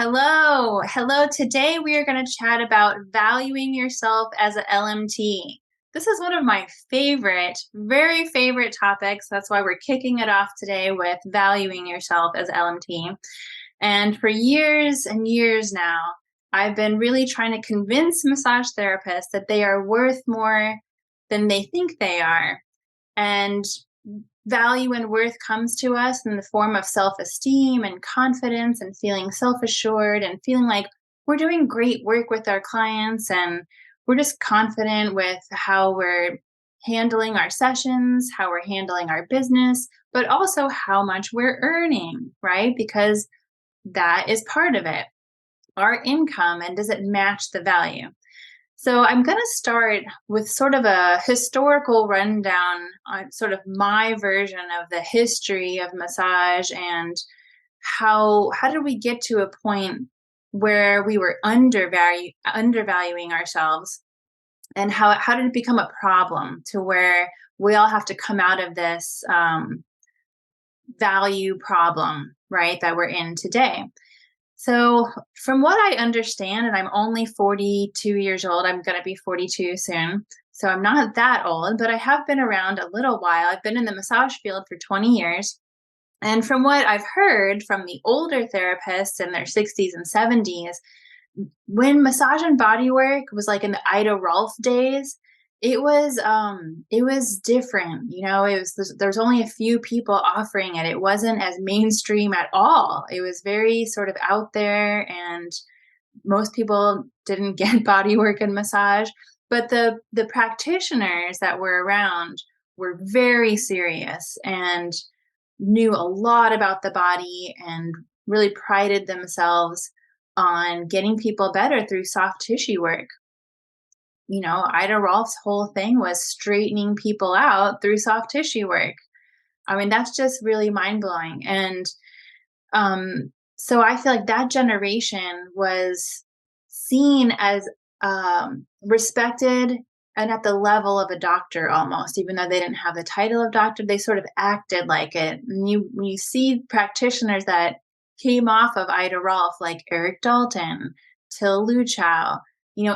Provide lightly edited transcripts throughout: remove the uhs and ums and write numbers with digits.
Hello. Hello. Today we are going to chat about valuing yourself as a LMT. This is one of my very favorite topics. That's why we're kicking it off today with valuing yourself as LMT. And for years and years now, I've been really trying to convince massage therapists that they are worth more than they think they are. And value and worth comes to us in the form of self-esteem and confidence and feeling self-assured and feeling like we're doing great work with our clients and we're just confident with how we're handling our sessions, how we're handling our business, but also how much we're earning, right? Because that is part of it. Our income, and does it match the value? So I'm going to start with sort of a historical rundown on sort of my version of the history of massage and how did we get to a point where we were undervaluing ourselves, and how did it become a problem to where we all have to come out of this value problem, right, that we're in today. So, from what I understand, and I'm only 42 years old, I'm going to be 42 soon. So, I'm not that old, but I have been around a little while. I've been in the massage field for 20 years. And from what I've heard from the older therapists in their 60s and 70s, when massage and body work was like in the Ida Rolf days, it was different. There's only a few people offering it. It wasn't as mainstream at all. It was very sort of out there, and most people didn't get body work and massage. But the practitioners that were around were very serious and knew a lot about the body and really prided themselves on getting people better through soft tissue work. Ida Rolf's whole thing was straightening people out through soft tissue work. I mean, that's just really mind blowing. And so I feel like that generation was seen as respected and at the level of a doctor almost, even though they didn't have the title of doctor, they sort of acted like it. And when you see practitioners that came off of Ida Rolf, like Eric Dalton, Till Luchow,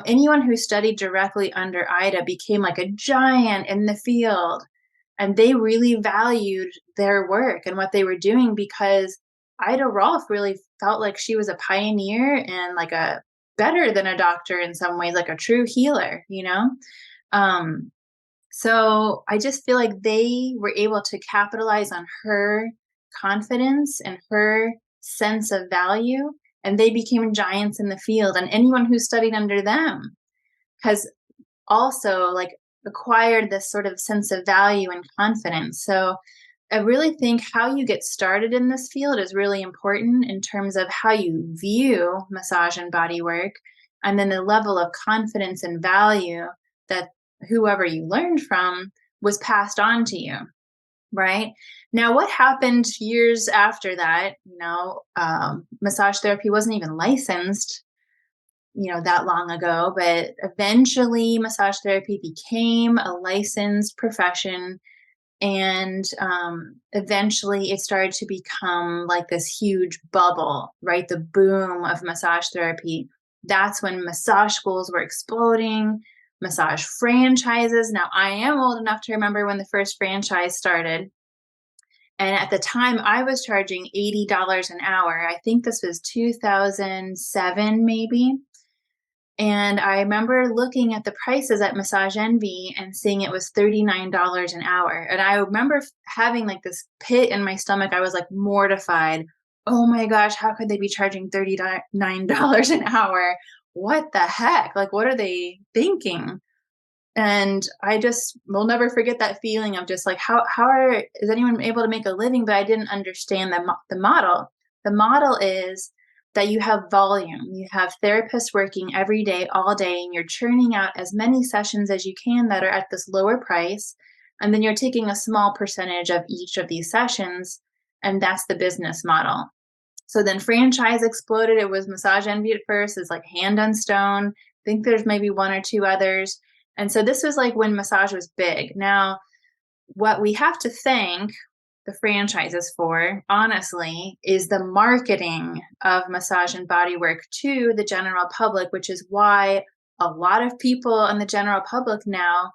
anyone who studied directly under Ida became like a giant in the field. And they really valued their work and what they were doing because Ida Rolf really felt like she was a pioneer and like a better than a doctor in some ways, like a true healer. Um, so I just feel like they were able to capitalize on her confidence and her sense of value, and they became giants in the field. And anyone who studied under them has also like acquired this sort of sense of value and confidence. So I really think how you get started in this field is really important in terms of how you view massage and body work, and then the level of confidence and value that whoever you learned from was passed on to you. Right. Now, what happened years after that? Massage therapy wasn't even licensed, that long ago, but eventually massage therapy became a licensed profession. And eventually it started to become like this huge bubble, right? The boom of massage therapy. That's when massage schools were exploding, massage franchises. Now, I am old enough to remember when the first franchise started. And at the time, I was charging $80 an hour. I think this was 2007, maybe. And I remember looking at the prices at Massage Envy and seeing it was $39 an hour. And I remember having like this pit in my stomach. I was like mortified. Oh my gosh, how could they be charging $39 an hour? What the heck? Like, what are they thinking? And I just will never forget that feeling of just like, is anyone able to make a living? But I didn't understand the model. The model is that you have volume. You have therapists working every day, all day, and you're churning out as many sessions as you can that are at this lower price. And then you're taking a small percentage of each of these sessions. And that's the business model. So then franchise exploded. It was Massage Envy at first. It's like Hand on Stone. I think there's maybe one or two others. And so this was like when massage was big. Now, what we have to thank the franchise is for, honestly, is the marketing of massage and bodywork to the general public, which is why a lot of people in the general public now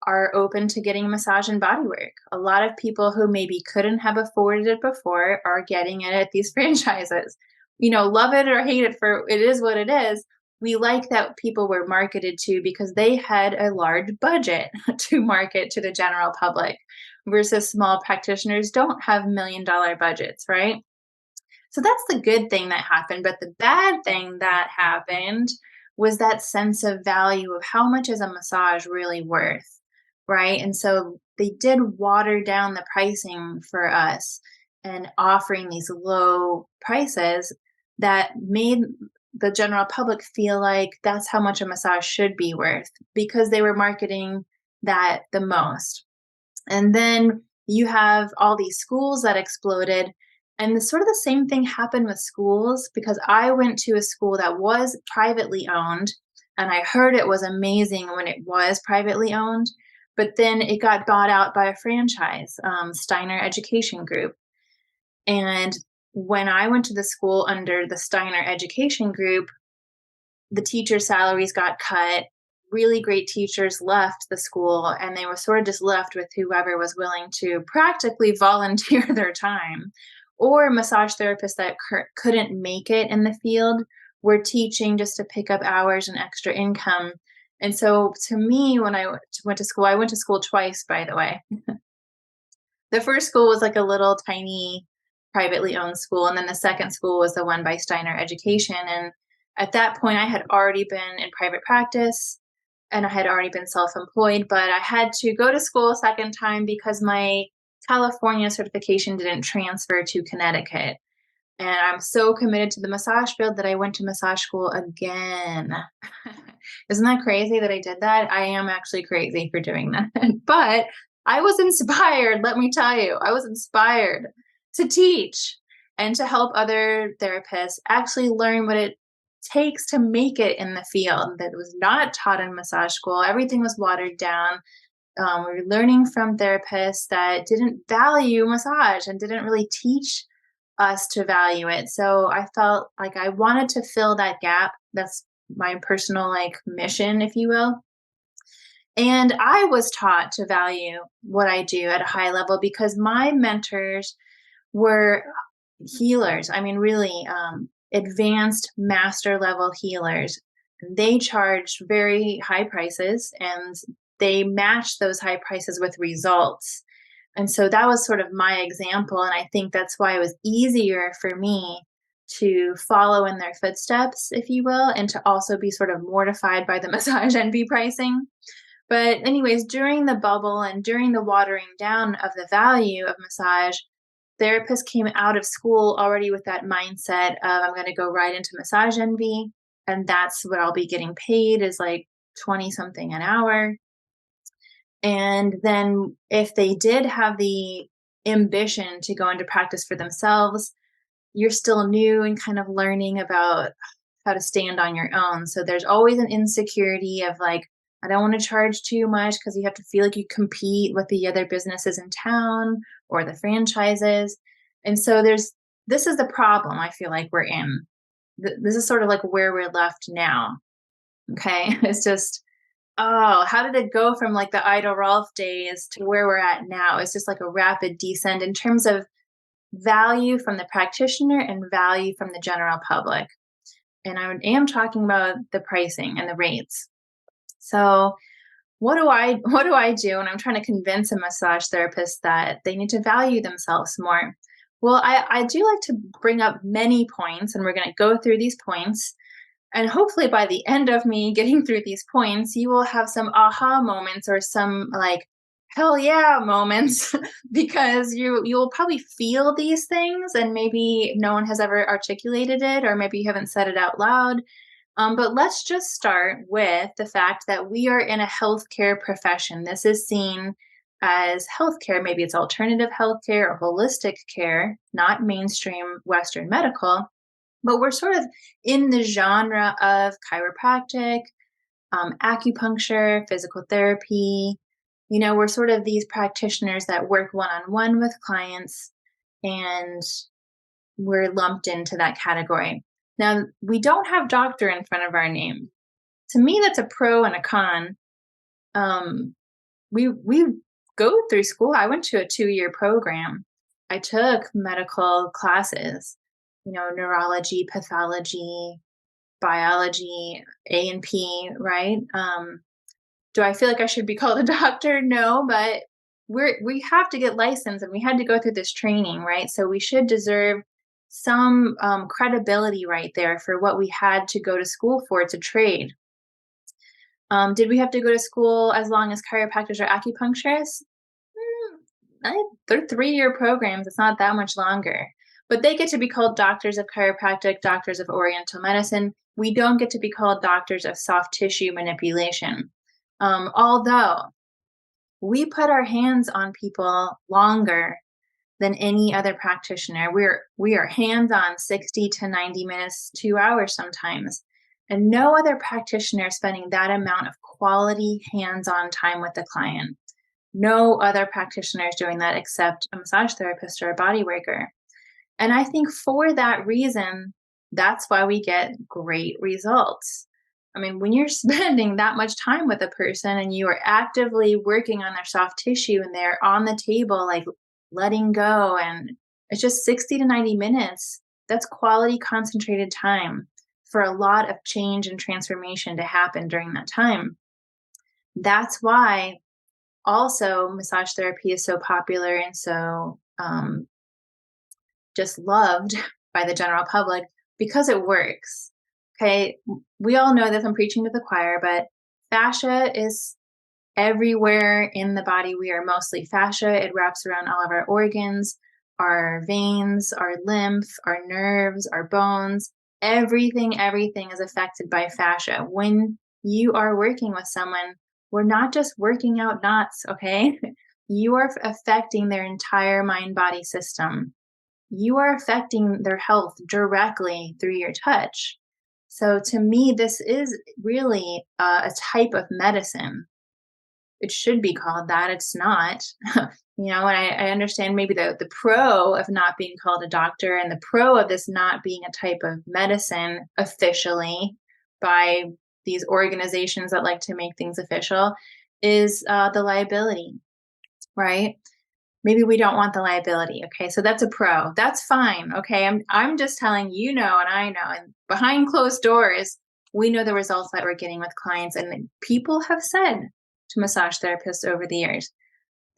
are open to getting massage and bodywork. A lot of people who maybe couldn't have afforded it before are getting it at these franchises. Love it or hate it, for it is what it is. We like that people were marketed to because they had a large budget to market to the general public versus small practitioners don't have $1 million budgets, right? So that's the good thing that happened. But the bad thing that happened was that sense of value of how much is a massage really worth, right? And so they did water down the pricing for us and offering these low prices that made the general public feel like that's how much a massage should be worth because they were marketing that the most. And then you have all these schools that exploded. And sort of the same thing happened with schools because I went to a school that was privately owned and I heard it was amazing when it was privately owned. But then it got bought out by a franchise, Steiner Education Group. And when I went to the school under the Steiner Education Group, the teachers' salaries got cut. Really great teachers left the school, and they were sort of just left with whoever was willing to practically volunteer their time. Or massage therapists that couldn't make it in the field were teaching just to pick up hours and extra income. And so to me, when I went to school twice, by the way. The first school was like a little tiny privately owned school, and then the second school was the one by Steiner Education. And at that point, I had already been in private practice and I had already been self-employed, but I had to go to school a second time because my California certification didn't transfer to Connecticut. And I'm so committed to the massage field that I went to massage school again. Isn't that crazy that I did that? I am actually crazy for doing that. But I was inspired, let me tell you. I was inspired to teach and to help other therapists actually learn what it takes to make it in the field that was not taught in massage school. Everything was watered down. We were learning from therapists that didn't value massage and didn't really teach us to value it. So I felt like I wanted to fill that gap. That's my personal mission, if you will. And I was taught to value what I do at a high level because my mentors were healers. I mean, really advanced master level healers. They charged very high prices and they matched those high prices with results. And so that was sort of my example. And I think that's why it was easier for me to follow in their footsteps, if you will, and to also be sort of mortified by the massage envy pricing. But, anyways, during the bubble and during the watering down of the value of massage, therapists came out of school already with that mindset of I'm going to go right into massage envy. And that's what I'll be getting paid is like 20 something an hour. And then if they did have the ambition to go into practice for themselves, you're still new and kind of learning about how to stand on your own. So there's always an insecurity of like, I don't want to charge too much because you have to feel like you compete with the other businesses in town or the franchises. And so this is the problem I feel like we're in. This is sort of like where we're left now. Okay. It's just, oh, how did it go from like the Ida Rolf days to where we're at now? It's just like a rapid descent in terms of value from the practitioner and value from the general public. And I am talking about the pricing and the rates. So what do I do when I'm trying to convince a massage therapist that they need to value themselves more? Well, I do like to bring up many points, and we're going to go through these points. And hopefully, by the end of me getting through these points, you will have some aha moments or some like hell yeah moments because you'll probably feel these things, and maybe no one has ever articulated it, or maybe you haven't said it out loud. But let's just start with the fact that we are in a healthcare profession. This is seen as healthcare. Maybe it's alternative healthcare or holistic care, not mainstream Western medical. But we're sort of in the genre of chiropractic, acupuncture, physical therapy, We're sort of these practitioners that work one-on-one with clients, and we're lumped into that category. Now, we don't have doctor in front of our name. To me, that's a pro and a con. Um, we go through school. I went to a 2-year program. I took medical classes, neurology, pathology, biology, A&P, right? Do I feel like I should be called a doctor? No, but we have to get licensed, and we had to go through this training, right? So we should deserve some credibility right there for what we had to go to school for. It's a trade. Did we have to go to school as long as chiropractors or acupuncturists? They're 3-year programs. It's not that much longer. But they get to be called doctors of chiropractic, doctors of oriental medicine. We don't get to be called doctors of soft tissue manipulation. Although we put our hands on people longer than any other practitioner. We are hands-on 60 to 90 minutes, 2 hours sometimes. And no other practitioner is spending that amount of quality hands-on time with the client. No other practitioner is doing that except a massage therapist or a body worker. And I think for that reason, that's why we get great results. I mean, when you're spending that much time with a person and you are actively working on their soft tissue and they're on the table, like letting go, and it's just 60 to 90 minutes, that's quality concentrated time for a lot of change and transformation to happen during that time. That's why also massage therapy is so popular and so just loved by the general public, because it works. Okay, we all know this. I'm preaching to the choir, but fascia is everywhere in the body. We are mostly fascia. It wraps around all of our organs, our veins, our lymph, our nerves, our bones. Everything is affected by fascia. When you are working with someone, we're not just working out knots, okay? You are affecting their entire mind-body system. You are affecting their health directly through your touch. So to me, this is really a type of medicine. It should be called that. It's not. And I understand maybe the pro of not being called a doctor, and the pro of this not being a type of medicine officially by these organizations that like to make things official is the liability, right? Maybe we don't want the liability. Okay, so that's a pro. That's fine. Okay, I'm just telling and I know, and behind closed doors, we know the results that we're getting with clients, and people have said to massage therapists over the years,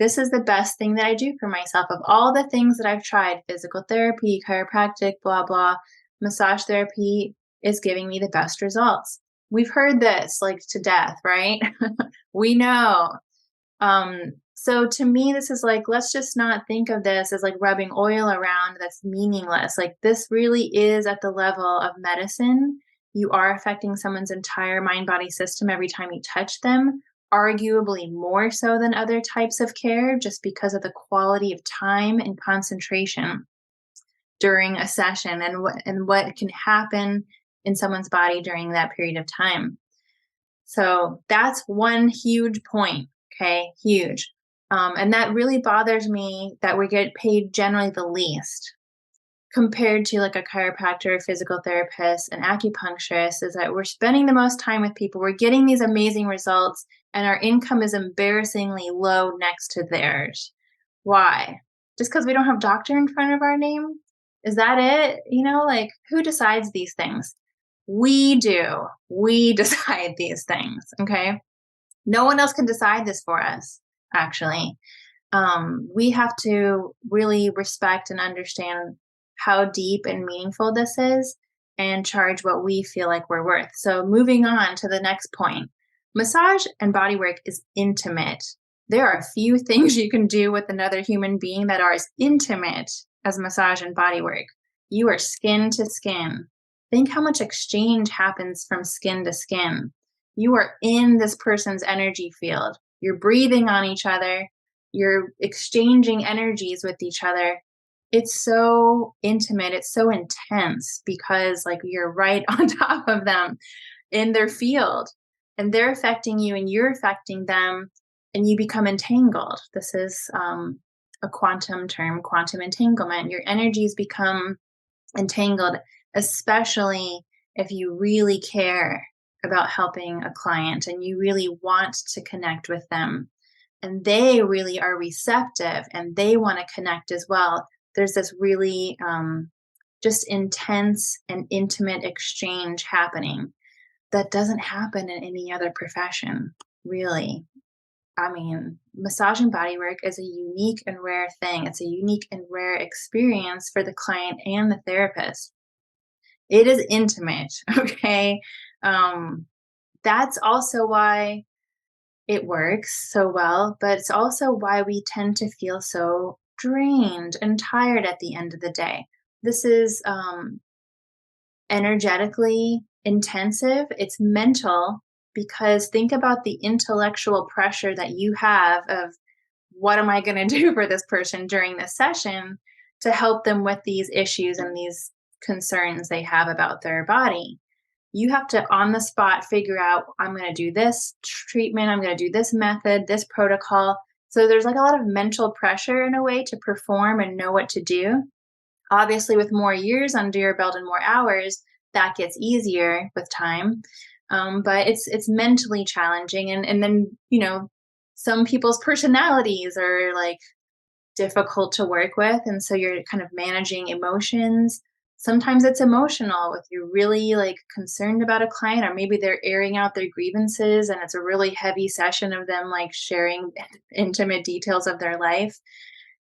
this is the best thing that I do for myself. Of all the things that I've tried, physical therapy, chiropractic, blah blah, massage therapy is giving me the best results. We've heard this like to death, right? We know. So to me, this is like, let's just not think of this as like rubbing oil around that's meaningless. Like, this really is at the level of medicine. You are affecting someone's entire mind body system every time you touch them, arguably more so than other types of care, just because of the quality of time and concentration during a session, and what can happen in someone's body during that period of time. So that's one huge point. Okay, huge. And that really bothers me, that we get paid generally the least compared to like a chiropractor, physical therapist, and acupuncturist, is that we're spending the most time with people. We're getting these amazing results, and our income is embarrassingly low next to theirs. Why? Just because we don't have doctor in front of our name? Is that it? Like, who decides these things? We do. We decide these things. Okay. No one else can decide this for us, actually. We have to really respect and understand how deep and meaningful this is, and charge what we feel like we're worth. So moving on to the next point, massage and bodywork is intimate. There are a few things you can do with another human being that are as intimate as massage and bodywork. You are skin to skin. Think how much exchange happens from skin to skin. You are in this person's energy field. You're breathing on each other. You're exchanging energies with each other. It's so intimate. It's so intense, because like you're right on top of them in their field, and they're affecting you and you're affecting them and you become entangled. This is a quantum term, quantum entanglement. Your energies become entangled, especially if you really care about helping a client and you really want to connect with them and they really are receptive and they want to connect as well. There's this really just intense and intimate exchange happening that doesn't happen in any other profession, really. I mean, massage and body work is a unique and rare thing. It's a unique and rare experience for the client and the therapist. It is intimate, okay? Um, that's also why it works so well, but it's also why we tend to feel so drained and tired at the end of the day. This is energetically intensive, it's mental because think about the intellectual pressure that you have of what am I going to do for this person during this session to help them with these issues and these concerns they have about their body. You have to on the spot figure out I'm going to do this treatment, I'm going to do this method, this protocol. So there's like a lot of mental pressure in a way to perform and know what to do. Obviously, with more years under your belt and more hours, that gets easier with time. But it's mentally challenging, and then some people's personalities are like difficult to work with, and so you're kind of managing emotions. Sometimes it's emotional if you're really like concerned about a client, or maybe they're airing out their grievances, and it's a really heavy session of them like sharing intimate details of their life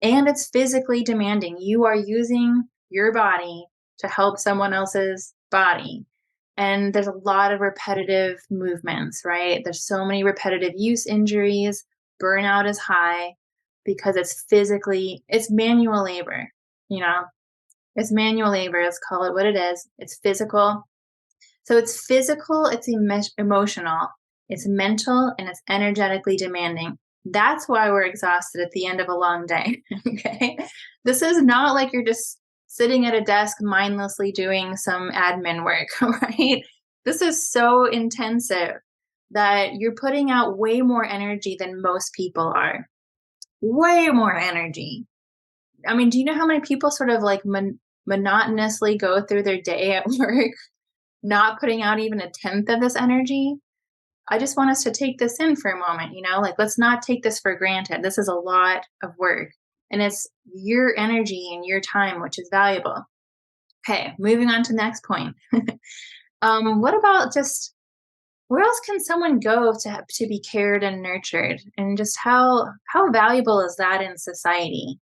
and it's physically demanding. You are using your body to help someone else's body. And there's a lot of repetitive movements, right? There's so many repetitive use injuries. Burnout is high because it's manual labor, you know? It's manual labor. Let's call it what it is. It's physical. So it's physical, it's emotional, it's mental, and it's energetically demanding. That's why we're exhausted at the end of a long day. Okay. This is not like you're just sitting at a desk mindlessly doing some admin work, right? This is so intensive that you're putting out way more energy than most people are. Way more energy. I mean, do you know how many people sort of like monotonously go through their day at work, not putting out even a tenth of this energy? I just want us to take this in for a moment, like let's not take this for granted. This is a lot of work and it's your energy and your time, which is valuable. Okay, moving on to the next point. What about just where else can someone go to be cared and nurtured? And just how valuable is that in society?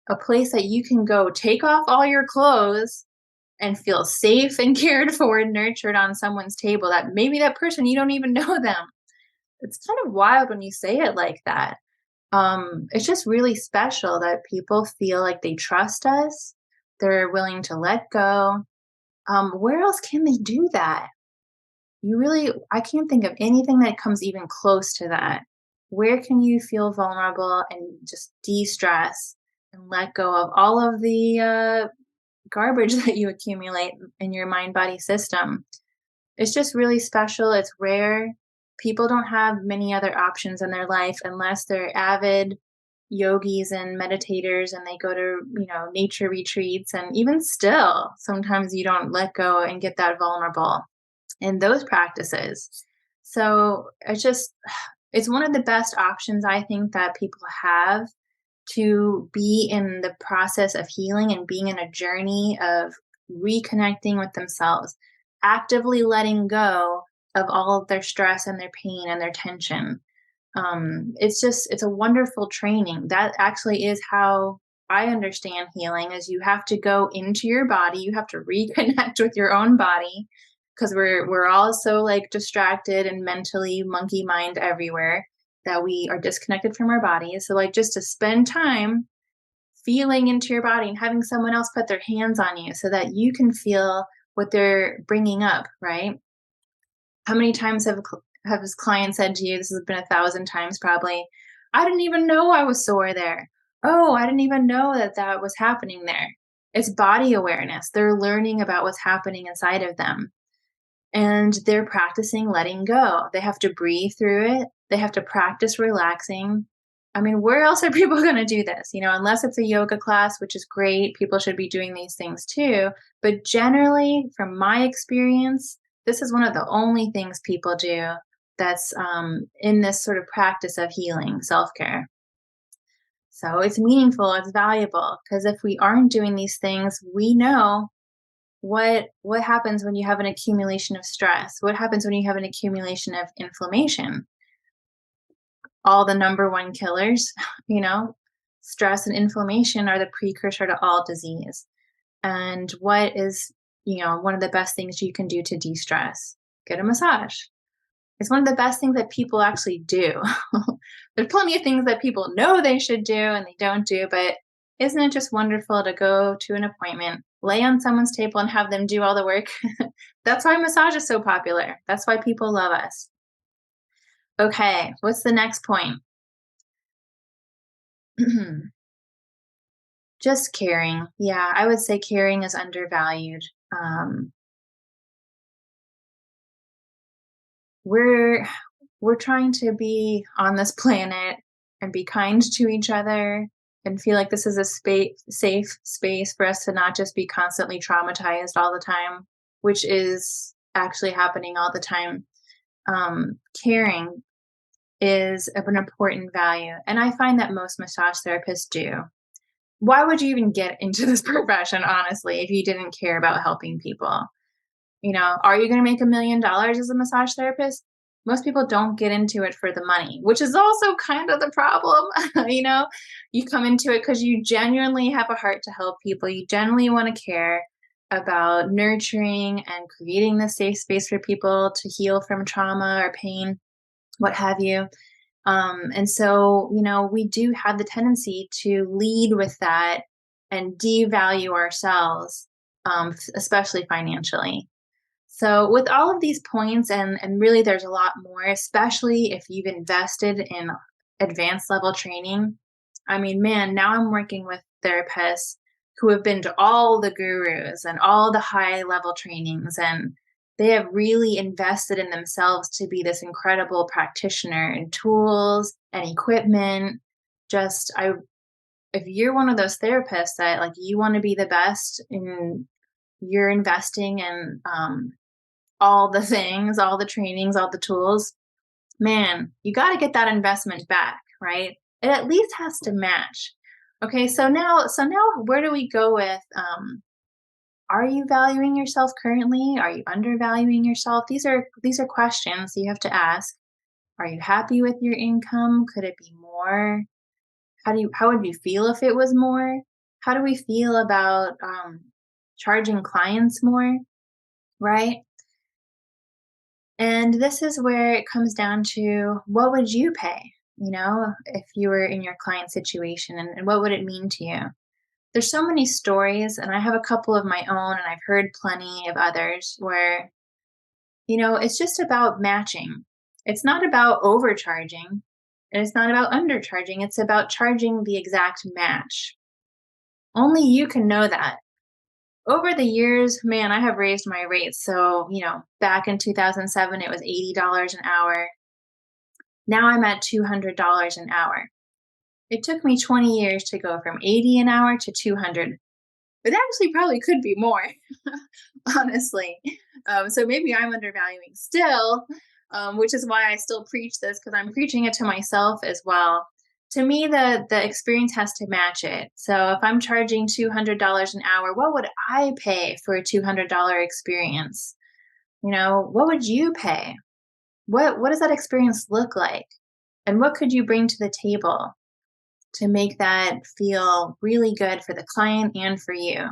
A place that you can go take off all your clothes and feel safe and cared for and nurtured on someone's table that maybe that person you don't even know them. It's kind of wild when you say it like that. It's just really special that people feel like they trust us. They're willing to let go. Where else can they do that? I can't think of anything that comes even close to that. Where can you feel vulnerable and just de stress and let go of all of the garbage that you accumulate in your mind body system? It's just really special. It's rare. People don't have many other options in their life unless they're avid yogis and meditators and they go to, nature retreats. And even still, sometimes you don't let go and get that vulnerable in those practices. So it's one of the best options I think that people have to be in the process of healing and being in a journey of reconnecting with themselves, actively letting go of all of their stress and their pain and their tension. It's a wonderful training. That actually is how I understand healing is you have to go into your body, you have to reconnect with your own body because we're all so like distracted and mentally monkey mind everywhere that we are disconnected from our bodies. So like just to spend time feeling into your body and having someone else put their hands on you so that you can feel what they're bringing up, right? How many times have his client said to you, this has been 1,000 times probably, I didn't even know I was sore there. Oh, I didn't even know that that was happening there. It's body awareness. They're learning about what's happening inside of them. and they're practicing letting go. They have to breathe through it. They have to practice relaxing. I mean, where else are people going to do this? Unless it's a yoga class, which is great. People should be doing these things too. But generally, from my experience, this is one of the only things people do that's in this sort of practice of healing, self care. So it's meaningful, it's valuable, because if we aren't doing these things, we know what happens when you have an accumulation of stress? What happens when you have an accumulation of inflammation? All the number one killers, you know, stress and inflammation are the precursor to all disease. And what is, one of the best things you can do to de-stress? Get a massage. It's one of the best things that people actually do. There's plenty of things that people know they should do and they don't do, but isn't it just wonderful to go to an appointment, lay on someone's table and have them do all the work? That's why massage is so popular. That's why people love us. Okay, what's the next point? Just caring. Yeah, I would say caring is undervalued. Um, we're we're trying to be on this planet and be kind to each other and feel like this is a safe space for us to not just be constantly traumatized all the time, which is actually happening all the time. Caring is of an important value, and I find that most massage therapists do. Why would you even get into this profession, honestly, if you didn't care about helping people? Are you going to make $1 million as a massage therapist? Most people don't get into it for the money, which is also kind of the problem. You come into it because you genuinely have a heart to help people. You genuinely want to care about nurturing and creating the safe space for people to heal from trauma or pain, what have you. And so, we do have the tendency to lead with that and devalue ourselves, especially financially. So, with all of these points, and really there's a lot more, especially if you've invested in advanced level training. I mean, man, now I'm working with therapists who have been to all the gurus and all the high level trainings, and they have really invested in themselves to be this incredible practitioner in tools and equipment. Just, if you're one of those therapists that like you want to be the best and you're investing in all the things, all the trainings, all the tools, man, you got to get that investment back, right? It at least has to match. Okay, so now where do we go with are you valuing yourself currently? Are you undervaluing yourself? These are questions you have to ask. Are you happy with your income? Could it be more? How would you feel if it was more? How do we feel about charging clients more, right? And this is where it comes down to what would you pay, if you were in your client situation, and what would it mean to you? There's so many stories, and I have a couple of my own, and I've heard plenty of others where, it's just about matching. It's not about overcharging, and it's not about undercharging. It's about charging the exact match. Only you can know that. Over the years, man, I have raised my rates. So, back in 2007, it was $80 an hour. Now I'm at $200 an hour. It took me 20 years to go from 80 an hour to 200. It actually probably could be more, honestly. So maybe I'm undervaluing still, which is why I still preach this, because I'm preaching it to myself as well. To me, the experience has to match it. So if I'm charging $200 an hour, what would I pay for a $200 experience? What would you pay? What does that experience look like? And what could you bring to the table to make that feel really good for the client and for you?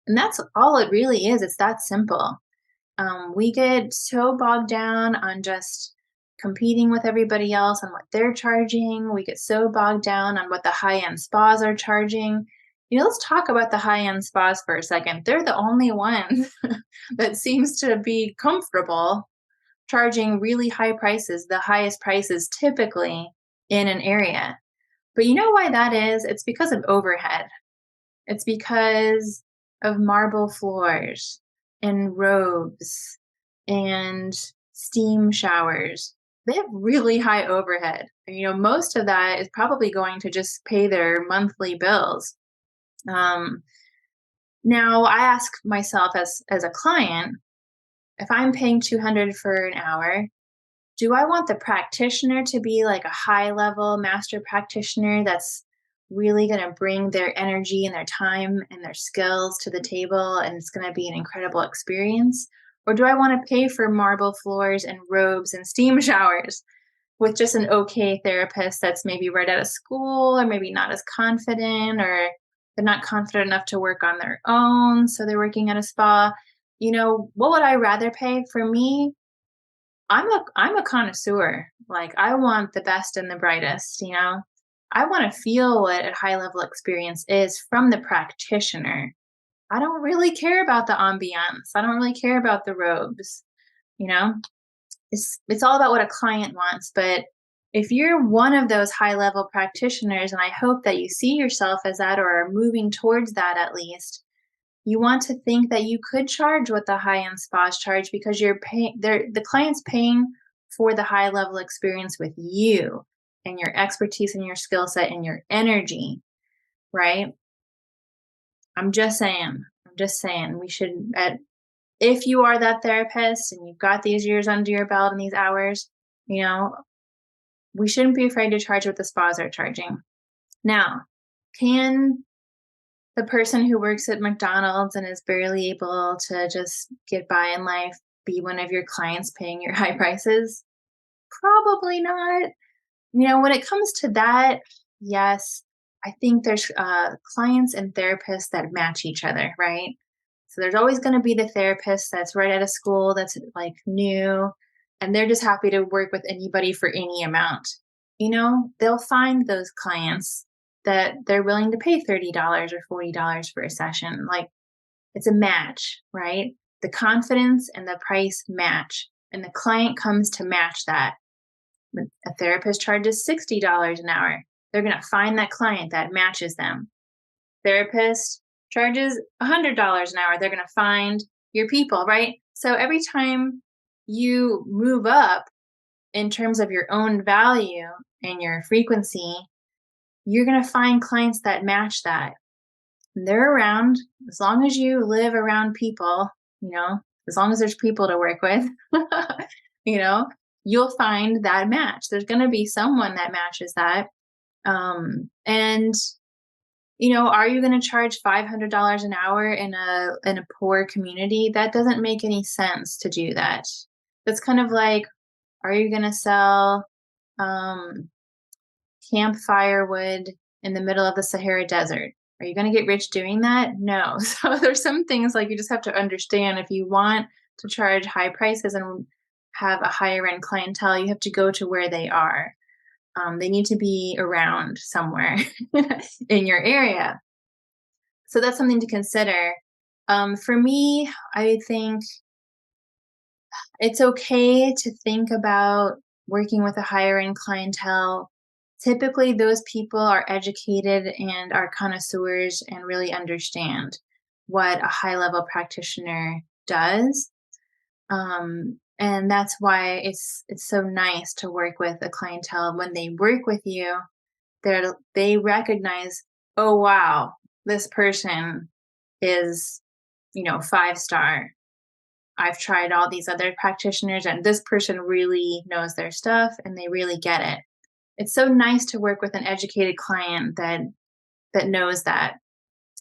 And that's all it really is. It's that simple. We get so bogged down on just competing with everybody else on what they're charging. We get so bogged down on what the high end spas are charging. Let's talk about the high end spas for a second. They're the only ones that seems to be comfortable charging really high prices, the highest prices typically in an area. But you know why that is? It's because of overhead. It's because of marble floors and robes and steam showers. They have really high overhead. Most of that is probably going to just pay their monthly bills. Um, Now I ask myself as a client, if I'm paying 200 for an hour, do I want the practitioner to be like a high level master practitioner that's really going to bring their energy and their time and their skills to the table and it's going to be an incredible experience? Or do I want to pay for marble floors and robes and steam showers with just an okay therapist that's maybe right out of school or maybe not as confident or they're not confident enough to work on their own, so they're working at a spa? What would I rather pay? For me, I'm a connoisseur. Like, I want the best and the brightest. I want to feel what a high level experience is from the practitioner. I don't really care about the ambiance. I don't really care about the robes, you know? It's all about what a client wants, but if you're one of those high level practitioners, and I hope that you see yourself as that or are moving towards that at least, you want to think that you could charge what the high-end spas charge because you're paying the client's paying for the high level experience with you and your expertise and your skill set and your energy, right? I'm just saying. I'm just saying we should if you are that therapist and you've got these years under your belt and these hours, you know, we shouldn't be afraid to charge what the spas are charging. Now, can the person who works at McDonald's and is barely able to just get by in life be one of your clients paying your high prices? Probably not. When it comes to that, yes, I think there's clients and therapists that match each other, right? So there's always going to be the therapist that's right out of school, that's like new, and they're just happy to work with anybody for any amount. They'll find those clients that they're willing to pay $30 or $40 for a session. Like, it's a match, right? The confidence and the price match, and the client comes to match that. When a therapist charges $60 an hour, they're going to find that client that matches them. Therapist charges $100 an hour, they're going to find your people, right? So every time you move up in terms of your own value and your frequency, you're going to find clients that match that. And they're around as long as you live around people, you know, as long as there's people to work with, you know, you'll find that match. There's going to be someone that matches that. And are you going to charge $500 an hour in a poor community? That doesn't make any sense to do that. That's kind of like, are you going to sell campfire wood in the middle of the Sahara Desert? Are you going to get rich doing that? No. So there's some things like you just have to understand if you want to charge high prices and have a higher end clientele, you have to go to where they are. They need to be around somewhere in your area. So that's something to consider. For me, I think it's okay to think about working with a higher end clientele. Typically, those people are educated and are connoisseurs and really understand what a high level practitioner does. And that's why it's so nice to work with a clientele. When they work with you, they recognize, oh wow, this person is 5-star. I've tried all these other practitioners and this person really knows their stuff and they really get it. It's so nice to work with an educated client that knows that.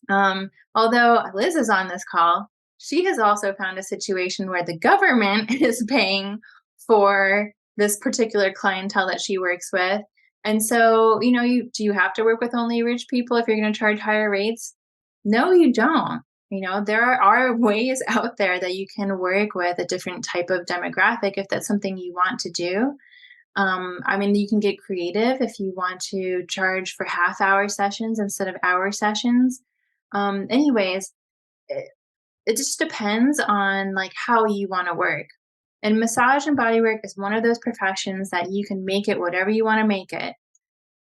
Although Liz is on this call, she has also found a situation where the government is paying for this particular clientele that she works with. And so, do you have to work with only rich people if you're going to charge higher rates? No, you don't. There are ways out there that you can work with a different type of demographic if that's something you want to do. You can get creative if you want to charge for half-hour sessions instead of hour sessions. Anyways, it just depends on like how you want to work. And massage and bodywork is one of those professions that you can make it whatever you want to make it.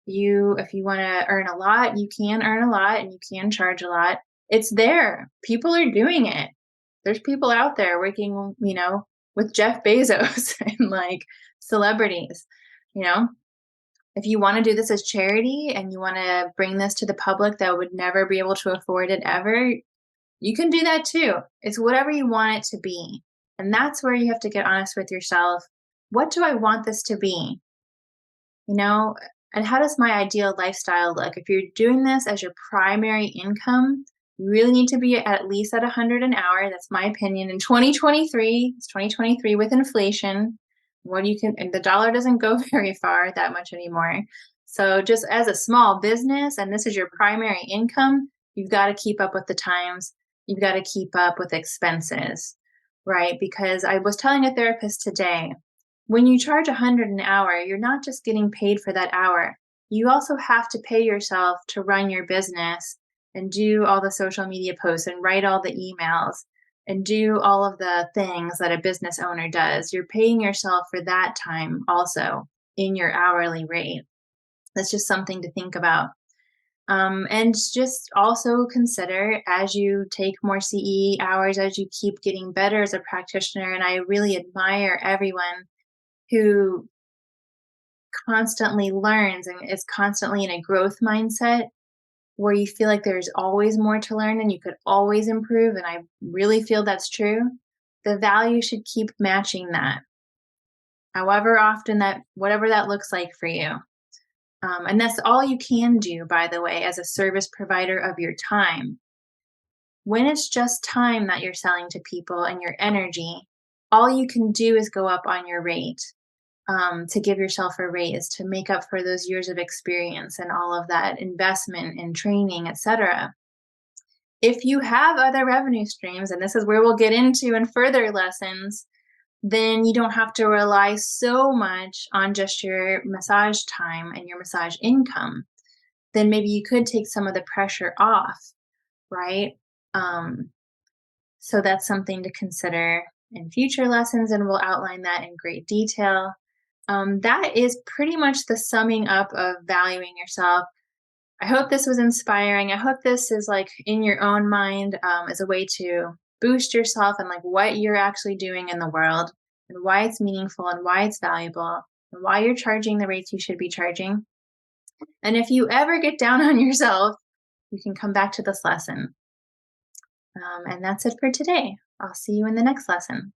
If you want to earn a lot, you can earn a lot and you can charge a lot. It's there. People are doing it. There's people out there working, with Jeff Bezos and like celebrities, you know? If you want to do this as charity and you want to bring this to the public that would never be able to afford it ever, you can do that too. It's whatever you want it to be. And that's where you have to get honest with yourself. What do I want this to be? You know, and how does my ideal lifestyle look? If you're doing this as your primary income, you really need to be at least at 100 an hour. That's my opinion. In 2023, it's 2023 with inflation. What you can, and the dollar doesn't go very far that much anymore. So, just as a small business, and this is your primary income, you've got to keep up with the times. You've got to keep up with expenses, right? Because I was telling a therapist today, when you charge 100 an hour, you're not just getting paid for that hour. You also have to pay yourself to run your business and do all the social media posts and write all the emails and do all of the things that a business owner does. You're paying yourself for that time also in your hourly rate. That's just something to think about. And just also consider as you take more CE hours, as you keep getting better as a practitioner. And I really admire everyone who constantly learns and is constantly in a growth mindset where you feel like there's always more to learn and you could always improve. And I really feel that's true. The value should keep matching that, however often that, whatever that looks like for you. And that's all you can do, by the way, as a service provider of your time. When it's just time that you're selling to people and your energy, all you can do is go up on your rate. To give yourself a raise to make up for those years of experience and all of that investment in training, etc. If you have other revenue streams, and this is where we'll get into in further lessons, then you don't have to rely so much on just your massage time and your massage income. Then maybe you could take some of the pressure off, right? Um, so that's something to consider in future lessons, and we'll outline that in great detail. That is pretty much the summing up of valuing yourself. I hope this was inspiring. I hope this is like in your own mind as a way to boost yourself and like what you're actually doing in the world and why it's meaningful and why it's valuable and why you're charging the rates you should be charging. And if you ever get down on yourself, you can come back to this lesson. And that's it for today. I'll see you in the next lesson.